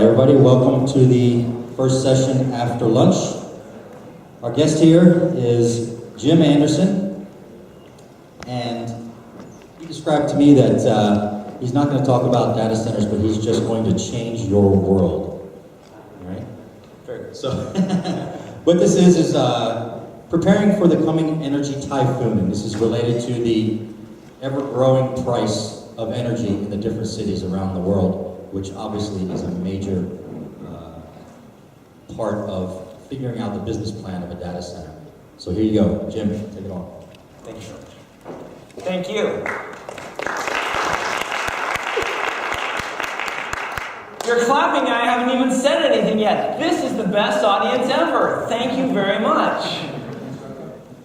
everybody, welcome to the first session after lunch. Our guest here is Jim Anderson, and he described to me that he's not going to talk about data centers, but he's just going to change your world. All right? Very good. So, what this is preparing for the coming energy typhoon, and this is related to the ever-growing price of energy in the different cities around the world, which obviously is a major part of figuring out the business plan of a data center. So here you go, Jim, take it on. Thank you so much. Thank you. You're clapping, I haven't even said anything yet. This is the best audience ever. Thank you very much.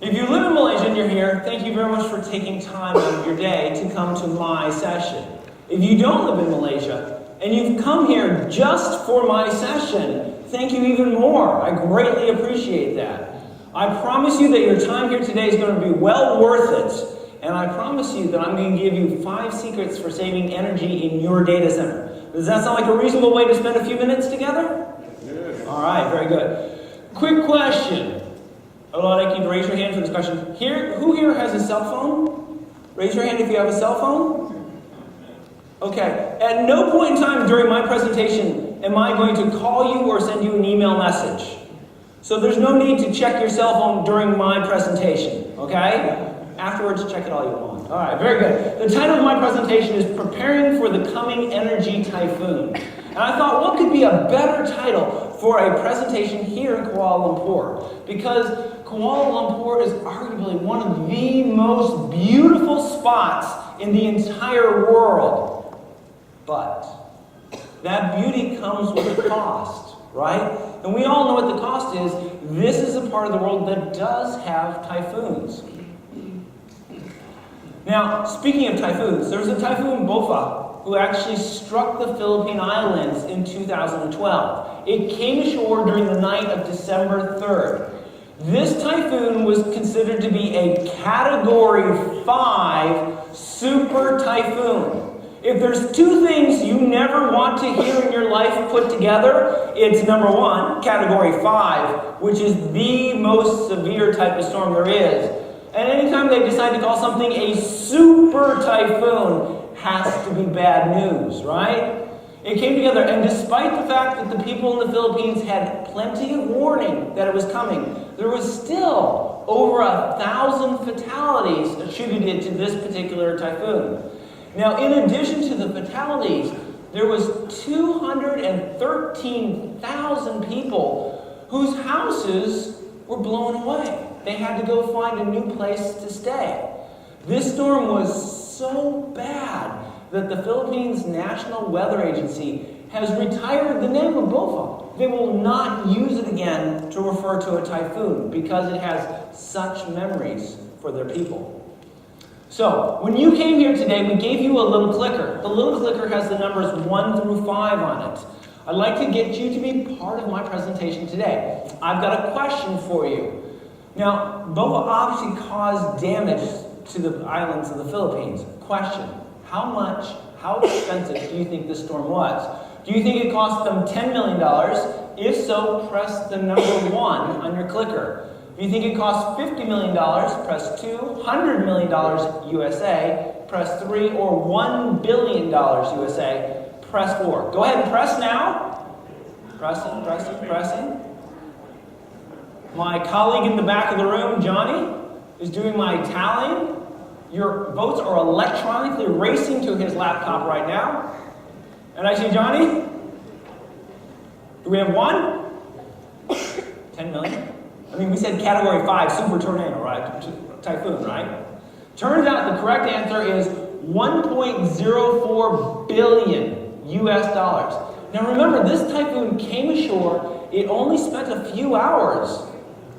If you live in Malaysia and you're here, thank you very much for taking time out of your day to come to my session. If you don't live in Malaysia and you've come here just for my session, thank you even more. I greatly appreciate that. I promise you that your time here today is going to be well worth it. And I promise you that I'm going to give you 5 secrets for saving energy in your data center. Does that sound like a reasonable way to spend a few minutes together? Yes. All right, very good. Quick question. I would like you to raise your hand for this question. Who here has a cell phone? Raise your hand if you have a cell phone. Okay. At no point in time during my presentation am I going to call you or send you an email message. So there's no need to check your cell phone during my presentation. Okay? Afterwards, check it all you want. All right, very good. The title of my presentation is Preparing for the Coming Energy Typhoon. And I thought, what could be a better title for a presentation here in Kuala Lumpur? Because Kuala Lumpur is arguably one of the most beautiful spots in the entire world. But that beauty comes with a cost, right? And we all know what the cost is. This is a part of the world that does have typhoons. Now, speaking of typhoons, there was a typhoon Bopha who actually struck the Philippine Islands in 2012. It came ashore during the night of December 3rd. This typhoon was considered to be a Category 5 super typhoon. If there's 2 things you never want to hear in your life put together, it's number 1, Category 5, which is the most severe type of storm there is. And anytime they decide to call something a super typhoon, has to be bad news, right? It came together, and despite the fact that the people in the Philippines had plenty of warning that it was coming, there was still over 1,000 fatalities attributed to this particular typhoon. Now, in addition to the fatalities, there was 213,000 people whose houses were blown away. They had to go find a new place to stay. This storm was so bad that the Philippines National Weather Agency has retired the name of Bopha. They will not use it again to refer to a typhoon because it has such memories for their people. So, when you came here today, we gave you a little clicker. The little clicker has the numbers 1 through 5 on it. I'd like to get you to be part of my presentation today. I've got a question for you. Now, Bopha obviously caused damage to the islands of the Philippines. Question, how expensive do you think this storm was? Do you think it cost them $10 million? If so, press the number 1 on your clicker. If you think it cost $50 million, press 2. $100 million USA, press 3. Or $1 billion USA, press 4. Go ahead and press now. Pressing, pressing, pressing. My colleague in the back of the room, Johnny, is doing my tallying. Your votes are electronically racing to his laptop right now. And I see Johnny. Do we have 1? 10 million? I mean, we said Category 5 super tornado, right? Typhoon, right? Turns out the correct answer is 1.04 billion US dollars. Now remember, this typhoon came ashore. It only spent a few hours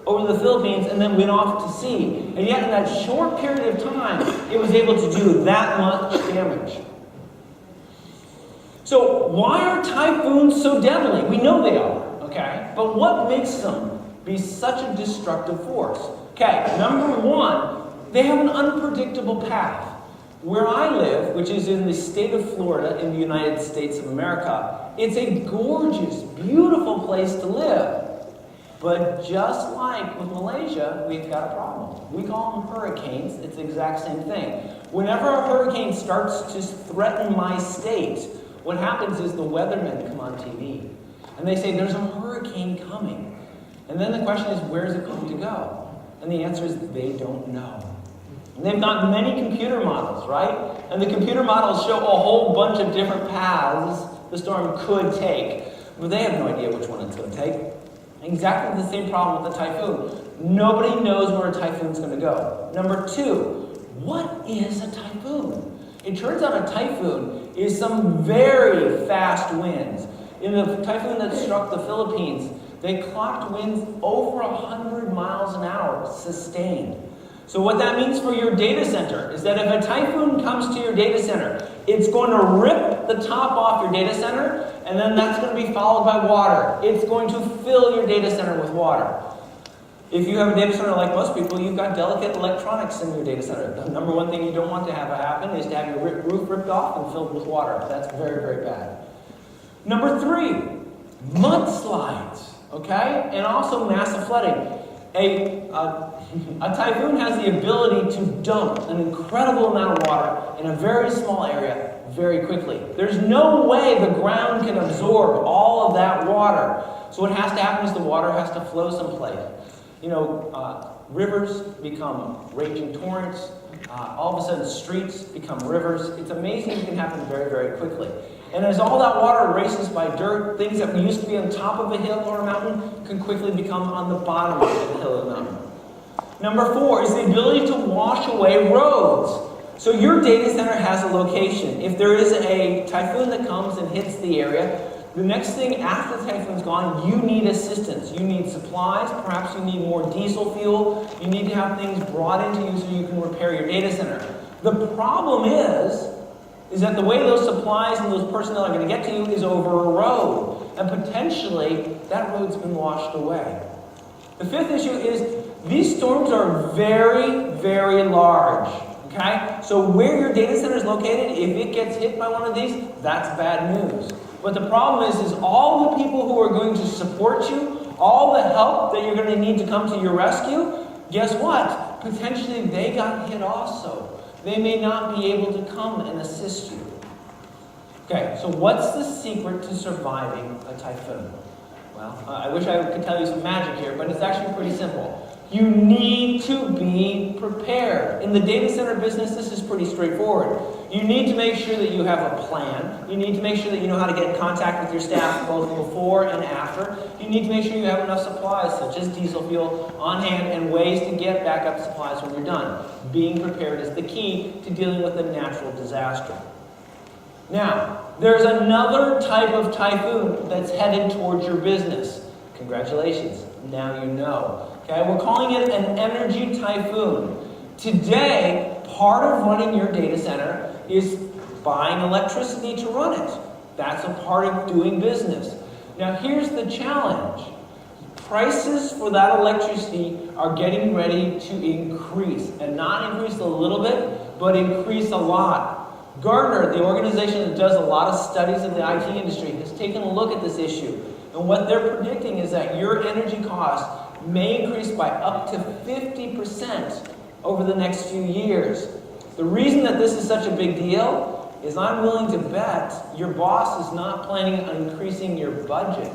over the Philippines and then went off to sea. And yet in that short period of time, it was able to do that much damage. So why are typhoons so deadly? We know they are, okay? But what makes them be such a destructive force? Okay, number 1, they have an unpredictable path. Where I live, which is in the state of Florida in the United States of America, it's a gorgeous, beautiful place to live. But just like with Malaysia, we've got a problem. We call them hurricanes. It's the exact same thing. Whenever a hurricane starts to threaten my state, what happens is the weathermen come on TV. And they say, there's a hurricane coming. And then the question is, where is it going to go? And the answer is, they don't know. And they've got many computer models, right? And the computer models show a whole bunch of different paths the storm could take. But they have no idea which one it's going to take. Exactly the same problem with the typhoon. Nobody knows where a typhoon's going to go. Number two, what is a typhoon? It turns out a typhoon is some very fast winds. In the typhoon that struck the Philippines, they clocked winds over 100 miles an hour, sustained. So what that means for your data center is that if a typhoon comes to your data center, it's going to rip the top off your data center, and then that's going to be followed by water. It's going to fill your data center with water. If you have a data center like most people, you've got delicate electronics in your data center. The number one thing you don't want to have happen is to have your roof ripped off and filled with water. That's very, very bad. Number three, mudslides, okay? And also massive flooding. A typhoon has the ability to dump an incredible amount of water in a very small area very quickly. There's no way the ground can absorb all of that water. So what has to happen is the water has to flow someplace. Rivers become raging torrents. All of a sudden, streets become rivers. It's amazing it can happen very, very quickly. And as all that water races by dirt, things that used to be on top of a hill or a mountain can quickly become on the bottom of the hill or the mountain. Number four is the ability to wash away roads. So your data center has a location. If there is a typhoon that comes and hits the area, the next thing after the typhoon's gone, you need assistance. You need supplies. Perhaps you need more diesel fuel. You need to have things brought into you so you can repair your data center. The problem is that the way those supplies and those personnel are going to get to you is over a road. And potentially, that road's been washed away. The fifth issue is these storms are very, very large. Okay? So where your data center is located, if it gets hit by one of these, that's bad news. But the problem is all the people who are going to support you, all the help that you're going to need to come to your rescue, guess what? Potentially they got hit also. They may not be able to come and assist you. Okay, so what's the secret to surviving a typhoon? Well, I wish I could tell you some magic here, but it's actually pretty simple. You need to be prepared. In the data center business, this is pretty straightforward. You need to make sure that you have a plan. You need to make sure that you know how to get in contact with your staff both before and after. You need to make sure you have enough supplies, such as diesel fuel, on hand, and ways to get backup supplies when you're done. Being prepared is the key to dealing with a natural disaster. Now, there's another type of typhoon that's headed towards your business. Congratulations. Now you know. Okay, we're calling it an energy typhoon. Today, part of running your data center is buying electricity to run it. That's a part of doing business. Now here's the challenge. Prices for that electricity are getting ready to increase. And not increase a little bit, but increase a lot. Gartner, the organization that does a lot of studies of the IT industry, has taken a look at this issue. And what they're predicting is that your energy costs may increase by up to 50% over the next few years. The reason that this is such a big deal is I'm willing to bet your boss is not planning on increasing your budget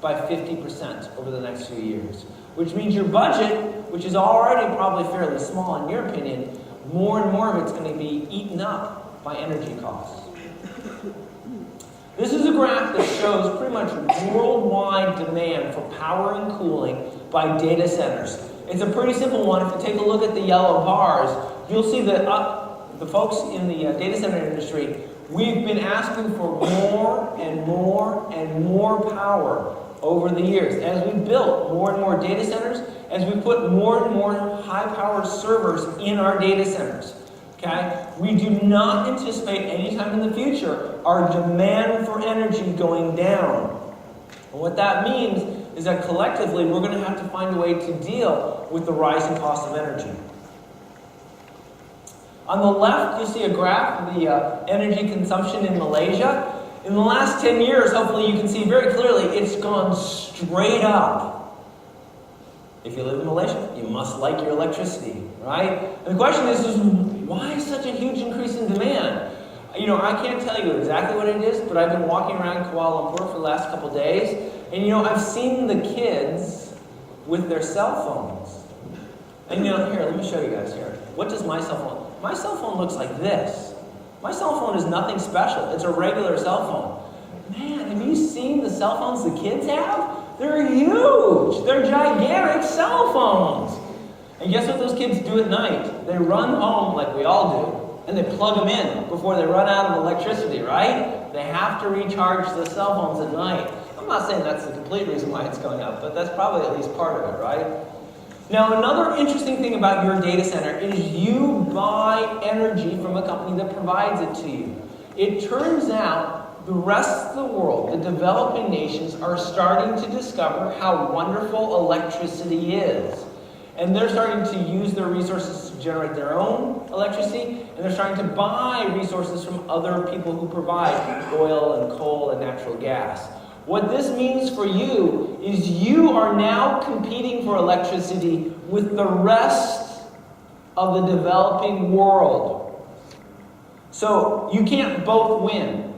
by 50% over the next few years. Which means your budget, which is already probably fairly small in your opinion, more and more of it's going to be eaten up by energy costs. This is a graph that shows pretty much worldwide demand for power and cooling by data centers. It's a pretty simple one. If you take a look at the yellow bars, you'll see that the folks in the data center industry, we've been asking for more and more and more power over the years. As we built more and more data centers, as we put more and more high-powered servers in our data centers. Okay? We do not anticipate anytime in the future our demand for energy going down. And what that means is that collectively we're going to have to find a way to deal with the rising cost of energy. On the left, you see a graph of the energy consumption in Malaysia. In the last 10 years, hopefully you can see very clearly, it's gone straight up. If you live in Malaysia, you must like your electricity, right? And the question is why such a huge increase in demand? You know, I can't tell you exactly what it is, but I've been walking around Kuala Lumpur for the last couple days, and you know, I've seen the kids with their cell phones. And you know, here, let me show you guys here. What does my cell phone? My cell phone looks like this. My cell phone is nothing special. It's a regular cell phone. Man, have you seen the cell phones the kids have? They're huge. They're gigantic cell phones. And guess what those kids do at night? They run home like we all do, and they plug them in before they run out of electricity, right? They have to recharge the cell phones at night. I'm not saying that's the complete reason why it's going up, but that's probably at least part of it, right? Now, another interesting thing about your data center is you buy energy from a company that provides it to you. It turns out the rest of the world, the developing nations, are starting to discover how wonderful electricity is. And they're starting to use their resources to generate their own electricity, and they're starting to buy resources from other people who provide oil and coal and natural gas. What this means for you is you are now competing for electricity with the rest of the developing world. So you can't both win.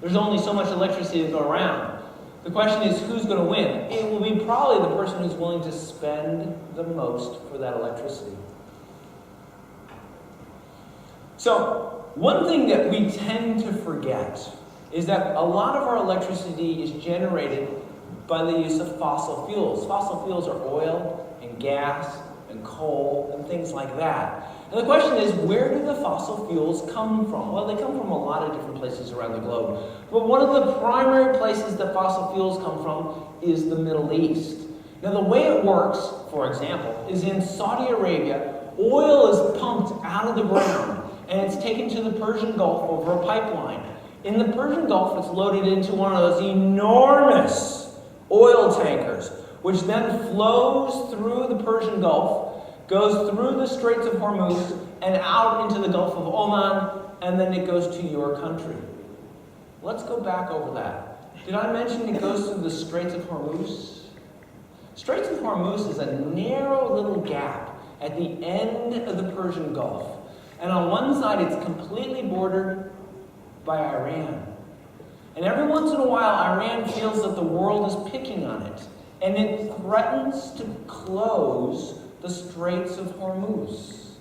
There's only so much electricity to go around. The question is, who's going to win? It will be probably the person who's willing to spend the most for that electricity. So, one thing that we tend to forget is that a lot of our electricity is generated by the use of fossil fuels. Fossil fuels are oil and gas and coal and things like that. And the question is, where do the fossil fuels come from? Well, they come from a lot of different places around the globe. But one of the primary places that fossil fuels come from is the Middle East. Now, the way it works, for example, is in Saudi Arabia, oil is pumped out of the ground and it's taken to the Persian Gulf over a pipeline. In the Persian Gulf, it's loaded into one of those enormous oil tankers, which then flows through the Persian Gulf, goes through the Straits of Hormuz, and out into the Gulf of Oman, and then it goes to your country. Let's go back over that. Did I mention it goes through the Straits of Hormuz? Straits of Hormuz is a narrow little gap at the end of the Persian Gulf. And on one side, it's completely bordered by Iran. And every once in a while, Iran feels that the world is picking on it, and it threatens to close the Straits of Hormuz.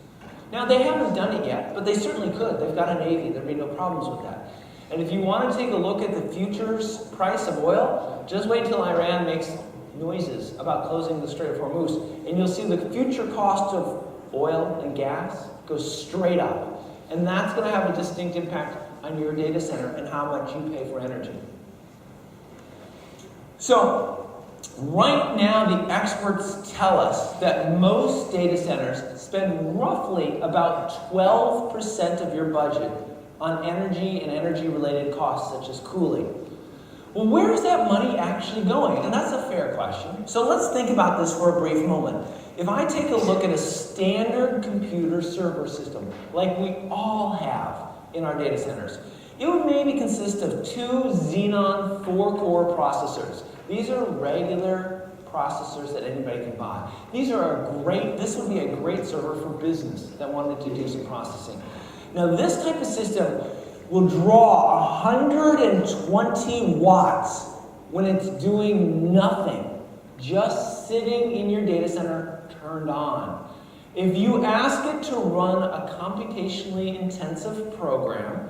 Now, they haven't done it yet, but they certainly could. They've got a navy. There'd be no problems with that. And if you want to take a look at the futures price of oil, just wait till Iran makes noises about closing the Strait of Hormuz, and you'll see the future cost of oil and gas goes straight up. And that's going to have a distinct impact on your data center and how much you pay for energy. So, right now the experts tell us that most data centers spend roughly about 12% of your budget on energy and energy-related costs such as cooling. Well, where is that money actually going? And that's a fair question. So let's think about this for a brief moment. If I take a look at a standard computer server system, like we all have in our data centers, it would maybe consist of 2 Xenon 4-core processors. These are regular processors that anybody can buy. This would be a great server for business that wanted to do some processing. Now, this type of system will draw 120 watts when it's doing nothing, just sitting in your data center turned on. If you ask it to run a computationally intensive program,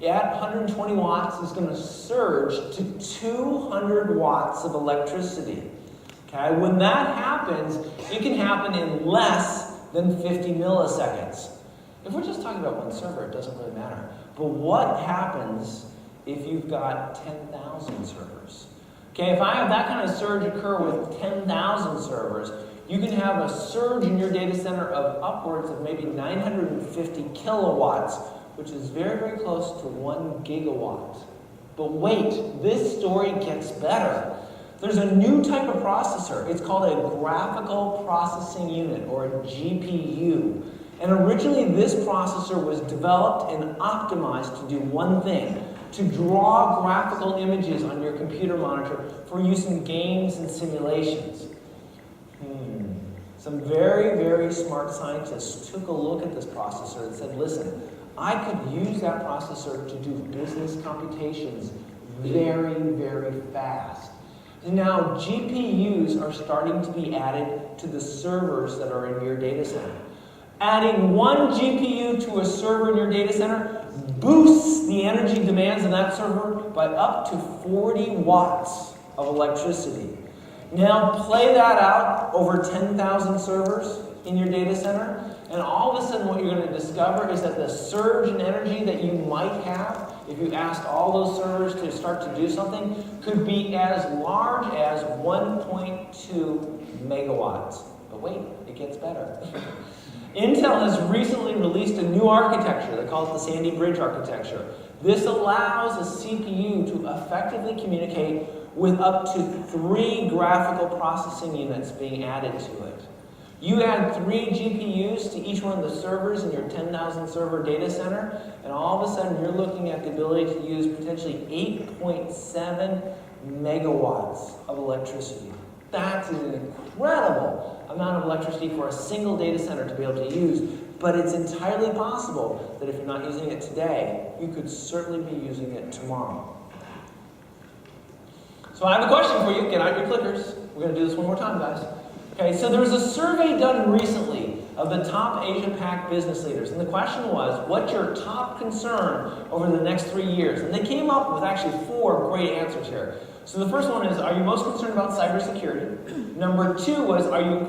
at 120 watts is going to surge to 200 watts of electricity. Okay? When that happens, it can happen in less than 50 milliseconds. If we're just talking about one server, it doesn't really matter. But what happens if you've got 10,000 servers? Okay, if I have that kind of surge occur with 10,000 servers, you can have a surge in your data center of upwards of maybe 950 kilowatts, which is very, very close to 1 gigawatt. But wait, this story gets better. There's a new type of processor. It's called a graphical processing unit, or a GPU. And originally this processor was developed and optimized to do one thing, to draw graphical images on your computer monitor for use in games and simulations. Some very, very smart scientists took a look at this processor and said, listen, I could use that processor to do business computations very, very fast. And now GPUs are starting to be added to the servers that are in your data center. Adding one GPU to a server in your data center boosts the energy demands of that server by up to 40 watts of electricity. Now play that out over 10,000 servers in your data center, and all of a sudden what you're going to discover is that the surge in energy that you might have if you asked all those servers to start to do something could be as large as 1.2 megawatts. But wait, it gets better. Intel has recently released a new architecture. They call it the Sandy Bridge architecture. This allows a CPU to effectively communicate with up to 3 graphical processing units being added to it. You add 3 GPUs to each one of the servers in your 10,000 server data center, and all of a sudden you're looking at the ability to use potentially 8.7 megawatts of electricity. That's an incredible amount of electricity for a single data center to be able to use, but it's entirely possible that if you're not using it today, you could certainly be using it tomorrow. So I have a question for you. Get out your clickers. We're going to do this one more time, guys. Okay, so there was a survey done recently of the top Asia-Pac business leaders, and the question was, what's your top concern over the next 3 years? And they came up with actually 4 great answers here. So the first one is, are you most concerned about cybersecurity? Number 2 was, are you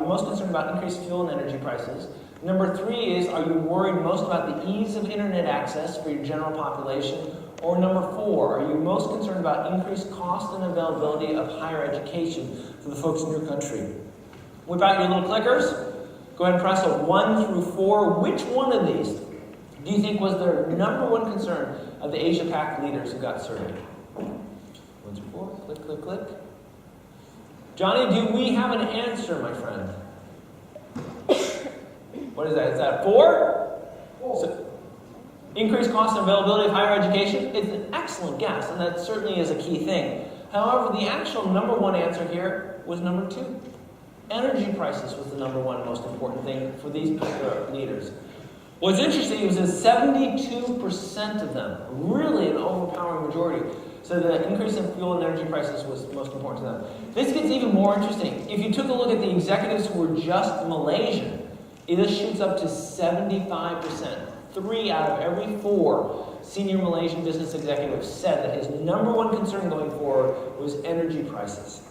most concerned about increased fuel and energy prices? Number 3 is, are you worried most about the ease of internet access for your general population? Or number 4, are you most concerned about increased cost and availability of higher education for the folks in your country? Whip out your little clickers. Go ahead and press a 1 through 4. Which one of these do you think was their number 1 concern of the Asia-Pac leaders who got surveyed? 1 through 4. Click, click, click. Johnny, do we have an answer, my friend? What is that? Is that 4? So, increased cost and availability of higher education is an excellent guess, and that certainly is a key thing. However, the actual number 1 answer here was number 2. Energy prices was the number 1 most important thing for these particular leaders. What's interesting is that 72% of them, really an overpowering majority, said that the increase in fuel and energy prices was most important to them. This gets even more interesting. If you took a look at the executives who were just Malaysian, this shoots up to 75%. 3 out of every 4 senior Malaysian business executives said that his number 1 concern going forward was energy prices.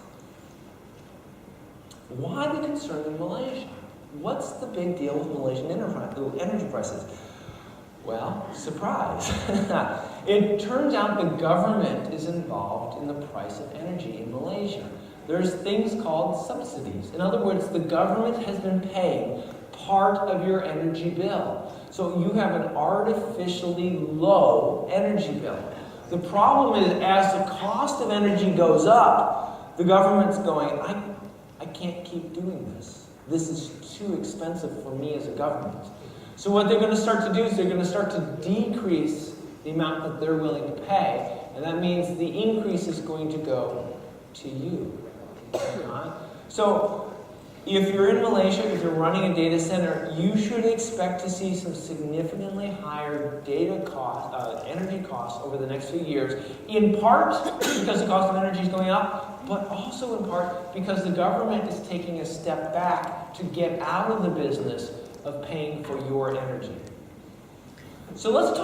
Why the concern in Malaysia? What's the big deal with Malaysian energy prices? Well, surprise. It turns out the government is involved in the price of energy in Malaysia. There's things called subsidies. In other words, the government has been paying part of your energy bill. So you have an artificially low energy bill. The problem is, as the cost of energy goes up, the government's going, I can't keep doing this. This is too expensive for me as a government. So what they're going to start to do is they're going to start to decrease the amount that they're willing to pay, and that means the increase is going to go to you. Okay? So if you're in Malaysia, if you're running a data center, you should expect to see some significantly higher energy costs over the next few years, in part because the cost of energy is going up, but also in part because the government is taking a step back to get out of the business of paying for your energy. So let's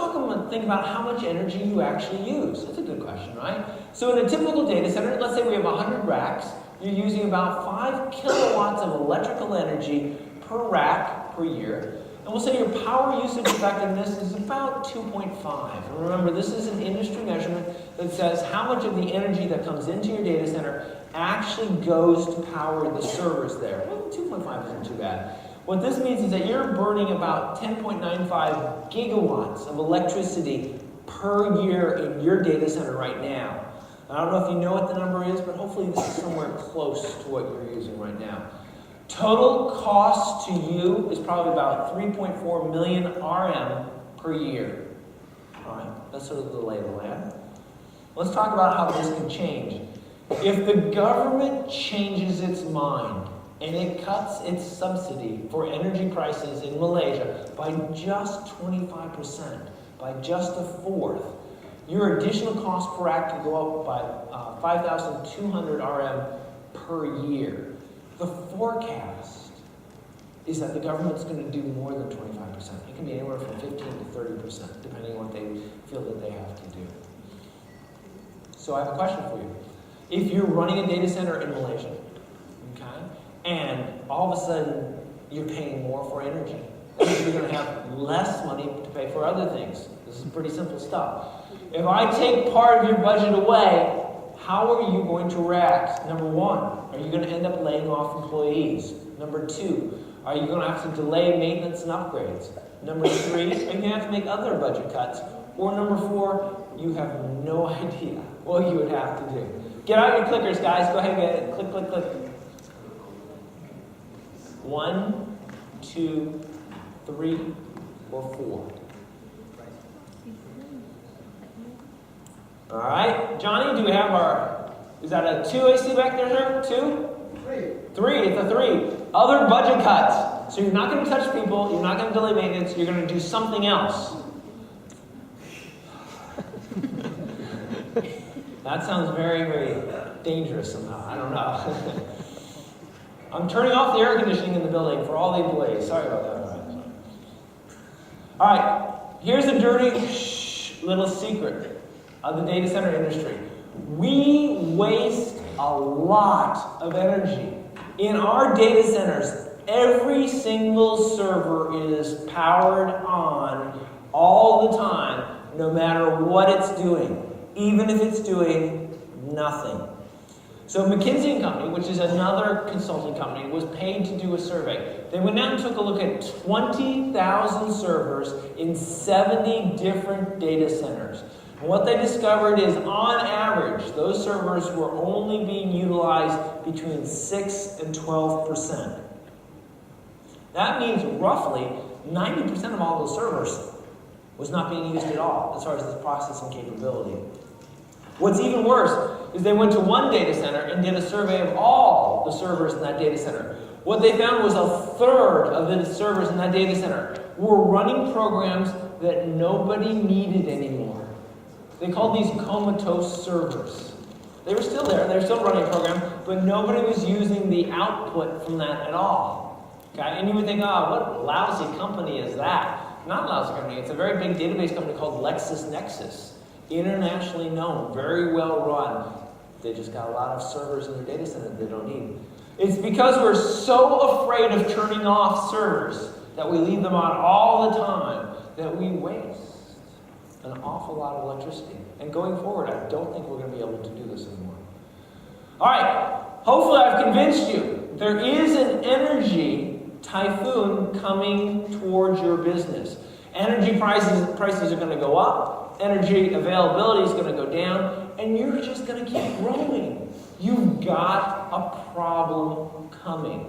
think about how much energy you actually use. That's a good question, right? So in a typical data center, let's say we have 100 racks. You're using about 5 kilowatts of electrical energy per rack per year. And we'll say your power usage effectiveness is about 2.5. And remember, this is an industry measurement that says how much of the energy that comes into your data center actually goes to power the servers there. Well, 2.5 isn't too bad. What this means is that you're burning about 10.95 gigawatts of electricity per year in your data center right now. I don't know if you know what the number is, but hopefully this is somewhere close to what you're using right now. Total cost to you is probably about 3.4 million RM per year. All right, that's sort of the lay of the land. Let's talk about how this can change. If the government changes its mind and it cuts its subsidy for energy prices in Malaysia by just 25%, by just a fourth, your additional cost per act could go up by 5,200 RM per year. The forecast is that the government's going to do more than 25%. It can be anywhere from 15 to 30%, depending on what they feel that they have to do. So I have a question for you. If you're running a data center in Malaysia, okay, and all of a sudden you're paying more for energy, that means you're going to have less money to pay for other things. This is pretty simple stuff. If I take part of your budget away, how are you going to react? Number one, are you going to end up laying off employees? Number two, are you going to have to delay maintenance and upgrades? Number three, are you going to have to make other budget cuts? Or number four, you have no idea what you would have to do. Get out your clickers, guys. Go ahead and get it. Click, click, click. 1, 2, 3, or 4. All right, Johnny, do we have our, is that a 2 AC back there, sir? 2? 3, it's a 3. Other budget cuts. So you're not going to touch people, you're not going to delay maintenance, you're going to do something else. That sounds very, very dangerous somehow. I don't know. I'm turning off the air conditioning in the building for all the employees. Sorry about that. All right, here's a dirty little secret of the data center industry. We waste a lot of energy. In our data centers, every single server is powered on all the time, no matter what it's doing, even if it's doing nothing. So McKinsey & Company, which is another consulting company, was paid to do a survey. They went out and took a look at 20,000 servers in 70 different data centers. And what they discovered is, on average, those servers were only being utilized between 6 and 12%. That means roughly 90% of all those servers was not being used at all as far as the processing capability. What's even worse is they went to one data center and did a survey of all the servers in that data center. What they found was a third of the servers in that data center were running programs that nobody needed anymore. They called these comatose servers. They were still there, they were still running a program, but nobody was using the output from that at all. Okay? And you would think, oh, what lousy company is that? Not a lousy company, it's a very big database company called LexisNexis. Internationally known, very well run. They just got a lot of servers in their data center they don't need. It's because we're so afraid of turning off servers that we leave them on all the time that we waste an awful lot of electricity. And going forward, I don't think we're going to be able to do this anymore. All right, hopefully I've convinced you. There is an energy typhoon coming towards your business. Energy prices are going to go up. Energy availability is going to go down, and you're just going to keep growing. You've got a problem coming.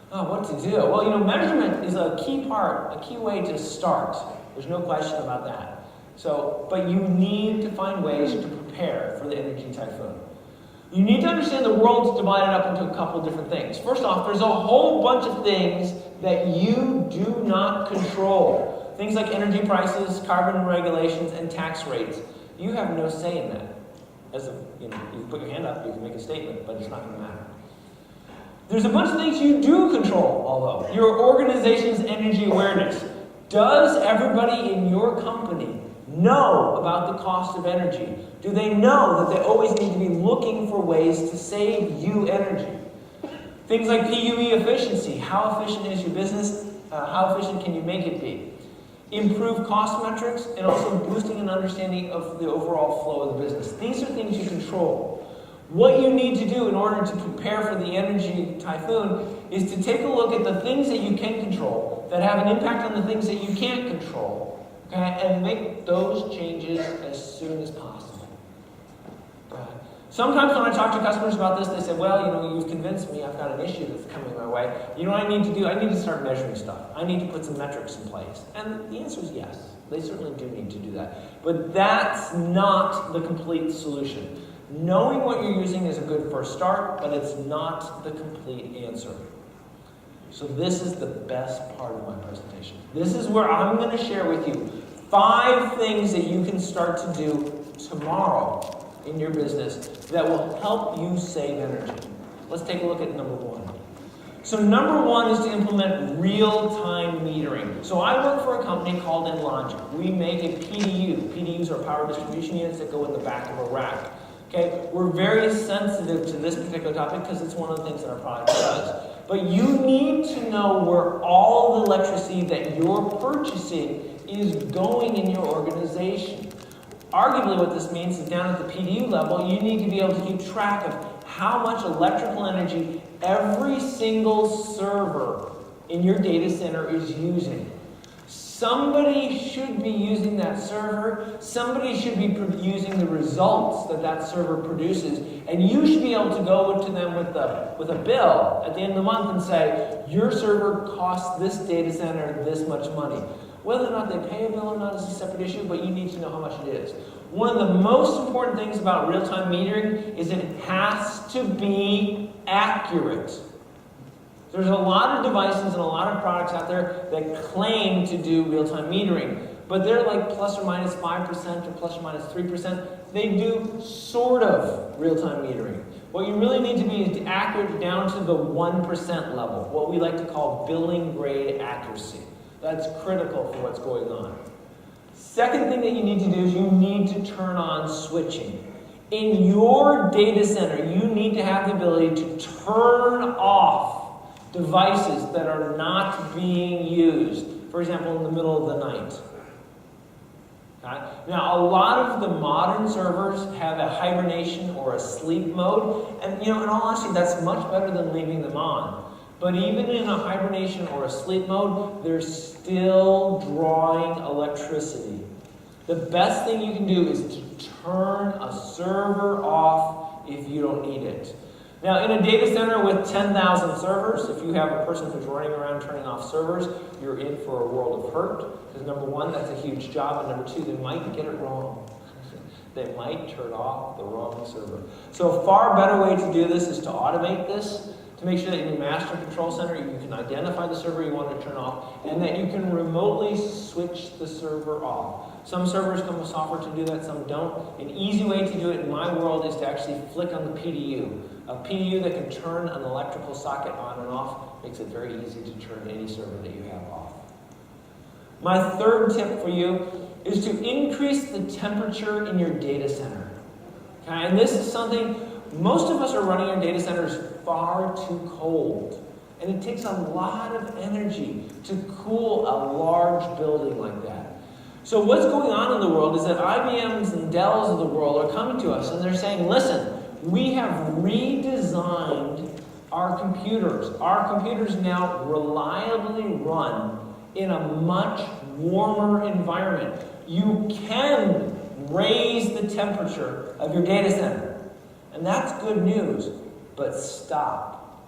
What to do? Well, measurement is a key part, a key way to start. There's no question about that. But you need to find ways to prepare for the energy typhoon. You need to understand the world's divided up into a couple different things. First off, there's a whole bunch of things that you do not control. Things like energy prices, carbon regulations, and tax rates. You have no say in that. You can put your hand up, you can make a statement, but it's not going to matter. There's a bunch of things you do control, although. Your organization's energy awareness. Does everybody in your company know about the cost of energy? Do they know that they always need to be looking for ways to save you energy? Things like PUE efficiency. How efficient is your business? How efficient can you make it be? Improve cost metrics, and also boosting an understanding of the overall flow of the business. These are things you control. What you need to do in order to prepare for the energy typhoon is to take a look at the things that you can control that have an impact on the things that you can't control, okay, and make those changes as soon as possible. Okay. Sometimes when I talk to customers about this, they say, well, you've convinced me I've got an issue that's coming my way. You know what I need to do? I need to start measuring stuff. I need to put some metrics in place. And the answer is yes. They certainly do need to do that. But that's not the complete solution. Knowing what you're using is a good first start, but it's not the complete answer. So this is the best part of my presentation. This is where I'm going to share with you 5 things that you can start to do tomorrow in your business that will help you save energy. Let's take a look at number 1. So number 1 is to implement real-time metering. So I work for a company called InLogic. We make a PDU. PDUs are power distribution units that go in the back of a rack. Okay, we're very sensitive to this particular topic because it's one of the things that our product does. But you need to know where all the electricity that you're purchasing is going in your organization. Arguably what this means is down at the PDU level, you need to be able to keep track of how much electrical energy every single server in your data center is using. Somebody should be using that server. Somebody should be using the results that that server produces. And you should be able to go to them with a bill at the end of the month and say, your server costs this data center this much money. Whether or not they pay a bill or not is a separate issue, but you need to know how much it is. One of the most important things about real-time metering is it has to be accurate. There's a lot of devices and a lot of products out there that claim to do real-time metering, but they're like plus or minus 5% or plus or minus 3%. They do sort of real-time metering. What you really need to be is accurate down to the 1% level, what we like to call billing grade accuracy. That's critical for what's going on. Second thing that you need to do is you need to turn on switching. In your data center, you need to have the ability to turn off devices that are not being used. For example, in the middle of the night. Okay? Now, a lot of the modern servers have a hibernation or a sleep mode, and in all honesty, that's much better than leaving them on. But even in a hibernation or a sleep mode, they're still drawing electricity. The best thing you can do is to turn a server off if you don't need it. Now, in a data center with 10,000 servers, if you have a person who's running around turning off servers, you're in for a world of hurt. Because number 1, that's a huge job, and number 2, they might get it wrong. They might turn off the wrong server. So a far better way to do this is to automate this, to make sure that in your master control center you can identify the server you want to turn off, and that you can remotely switch the server off. Some servers come with software to do that, some don't. An easy way to do it in my world is to actually flick on the PDU. A PDU that can turn an electrical socket on and off makes it very easy to turn any server that you have off. My third tip for you is to increase the temperature in your data center. Okay? And this is something, most of us are running our data centers far too cold. And it takes a lot of energy to cool a large building like that. So what's going on in the world is that IBMs and Dells of the world are coming to us and they're saying, listen, we have redesigned our computers. Our computers now reliably run in a much warmer environment. You can raise the temperature of your data center. And that's good news, but stop.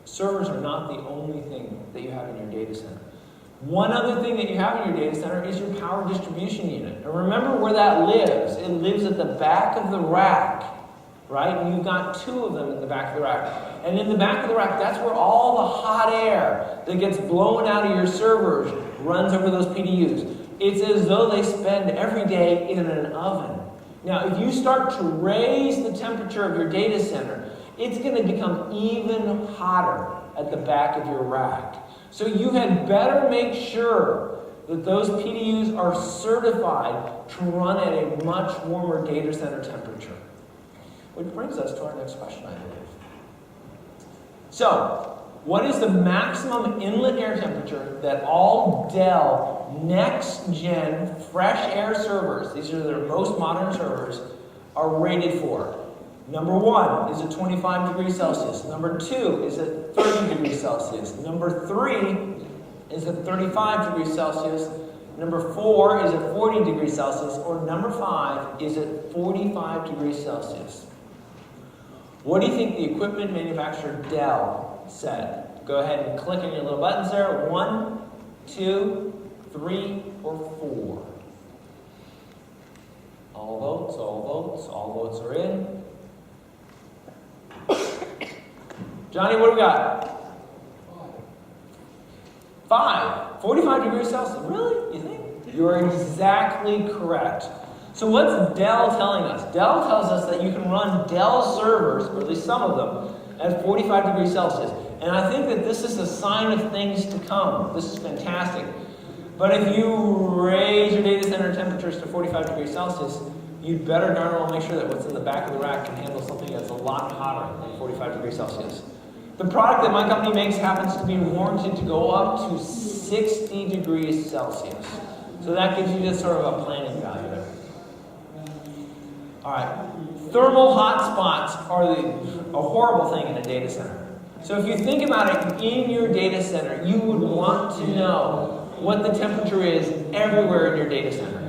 Servers are not the only thing that you have in your data center. One other thing that you have in your data center is your power distribution unit. And remember where that lives. It lives at the back of the rack, right? And you've got 2 of them in the back of the rack. And in the back of the rack, that's where all the hot air that gets blown out of your servers runs over those PDUs. It's as though they spend every day in an oven. Now, if you start to raise the temperature of your data center, it's going to become even hotter at the back of your rack. So you had better make sure that those PDUs are certified to run at a much warmer data center temperature. Which brings us to our next question, I believe. So, what is the maximum inlet air temperature that all Dell next-gen fresh air servers, these are their most modern servers, are rated for? Number 1 is at 25 degrees Celsius. Number 2 is at 30 degrees Celsius. Number 3 is at 35 degrees Celsius. Number 4 is at 40 degrees Celsius, or number 5 is at 45 degrees Celsius. What do you think the equipment manufacturer Dell said? Go ahead and click on your little buttons there. 1, 2, 3, or 4. All votes, all votes are in. Johnny, what do we got? 5. 45 degrees Celsius. Really? You think? You're exactly correct. So what's Dell telling us? Dell tells us that you can run Dell servers, or at least some of them, at 45 degrees Celsius. And I think that this is a sign of things to come. This is fantastic. But if you raise your data center temperatures to 45 degrees Celsius, you'd better darn well make sure that what's in the back of the rack can handle something that's a lot hotter than 45 degrees Celsius. The product that my company makes happens to be warranted to go up to 60 degrees Celsius. So that gives you just sort of a planning value there. All right. Thermal hotspots are a horrible thing in a data center. So if you think about it, in your data center, you would want to know what the temperature is everywhere in your data center.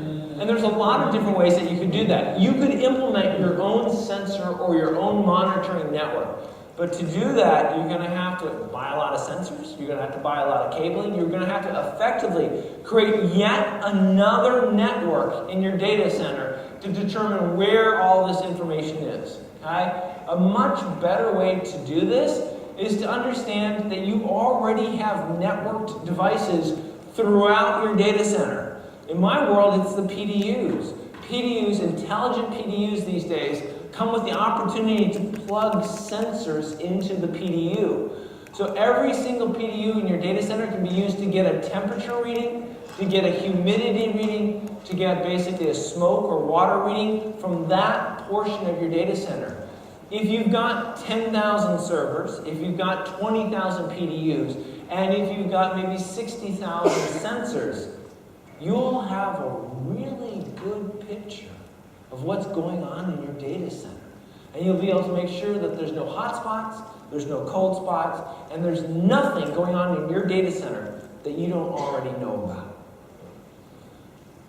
And there's a lot of different ways that you could do that. You could implement your own sensor or your own monitoring network. But to do that, you're going to have to buy a lot of sensors, you're going to have to buy a lot of cabling, you're going to have to effectively create yet another network in your data center to determine where all this information is. Okay? A much better way to do this is to understand that you already have networked devices throughout your data center. In my world, it's the PDUs. PDUs, intelligent PDUs these days, come with the opportunity to plug sensors into the PDU. So every single PDU in your data center can be used to get a temperature reading, to get a humidity reading, to get basically a smoke or water reading from that portion of your data center. If you've got 10,000 servers, if you've got 20,000 PDUs, and if you've got maybe 60,000 sensors, you'll have a really good picture of what's going on in your data center. And you'll be able to make sure that there's no hot spots, there's no cold spots, and there's nothing going on in your data center that you don't already know about.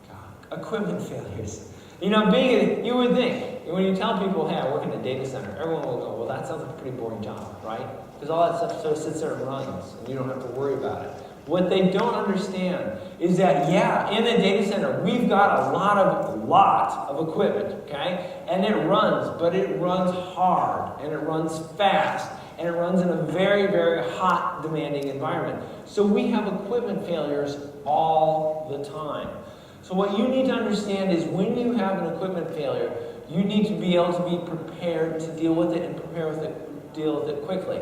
God. Equipment failures. You know, you would think, when you tell people, hey, I work in a data center, everyone will go, well, that sounds like a pretty boring job, right? Because all that stuff sort of sits there and runs, and you don't have to worry about it. What they don't understand is that, yeah, in a data center, we've got a lot of equipment, okay? And it runs, but it runs hard, and it runs fast, and it runs in a very, very hot, demanding environment. So we have equipment failures all the time. So what you need to understand is when you have an equipment failure, you need to be able to be prepared to deal with it and deal with it quickly.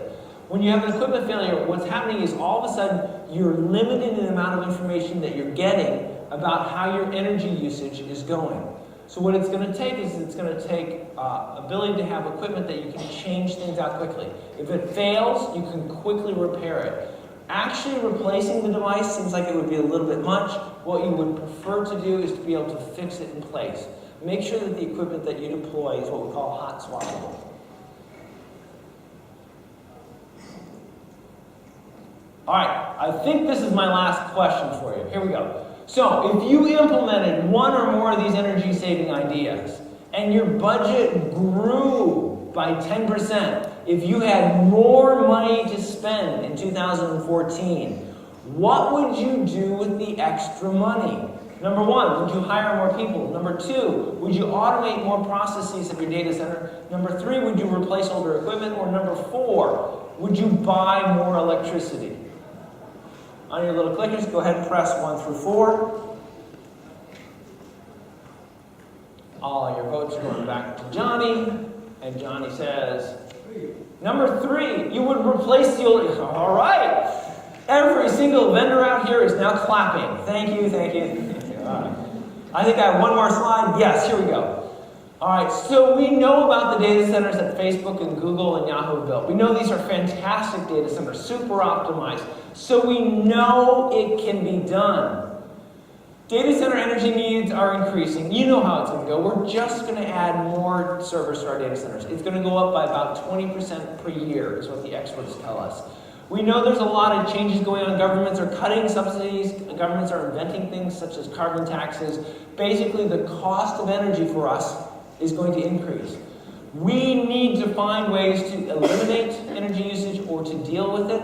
When you have an equipment failure, what's happening is all of a sudden you're limited in the amount of information that you're getting about how your energy usage is going. So what it's going to take is ability to have equipment that you can change things out quickly. If it fails, you can quickly repair it. Actually replacing the device seems like it would be a little bit much. What you would prefer to do is to be able to fix it in place. Make sure that the equipment that you deploy is what we call hot swappable. All right, I think this is my last question for you. Here we go. So, if you implemented one or more of these energy-saving ideas, and your budget grew by 10%, if you had more money to spend in 2014, what would you do with the extra money? Number one, would you hire more people? Number two, would you automate more processes of your data center? Number three, would you replace older equipment? Or number four, would you buy more electricity? On your little clickers, go ahead and press 1 through 4. All your votes are going back to Johnny. And Johnny says, number 3, you would replace the old... All right. Every single vendor out here is now clapping. Thank you, thank you. All right. I think I have one more slide. Yes, here we go. All right, so we know about the data centers that Facebook and Google and Yahoo built. We know these are fantastic data centers, super optimized. So we know it can be done. Data center energy needs are increasing. You know how it's going to go. We're just going to add more servers to our data centers. It's going to go up by about 20% per year is what the experts tell us. We know there's a lot of changes going on. Governments are cutting subsidies. Governments are inventing things such as carbon taxes. Basically, the cost of energy for us is going to increase. We need to find ways to eliminate energy usage or to deal with it.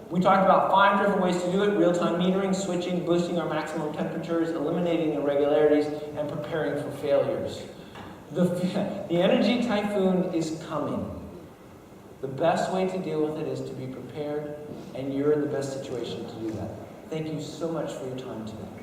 We talked about 5 different ways to do it: real-time metering, switching, boosting our maximum temperatures, eliminating irregularities, and preparing for failures. The energy typhoon is coming. The best way to deal with it is to be prepared, and you're in the best situation to do that. Thank you so much for your time today.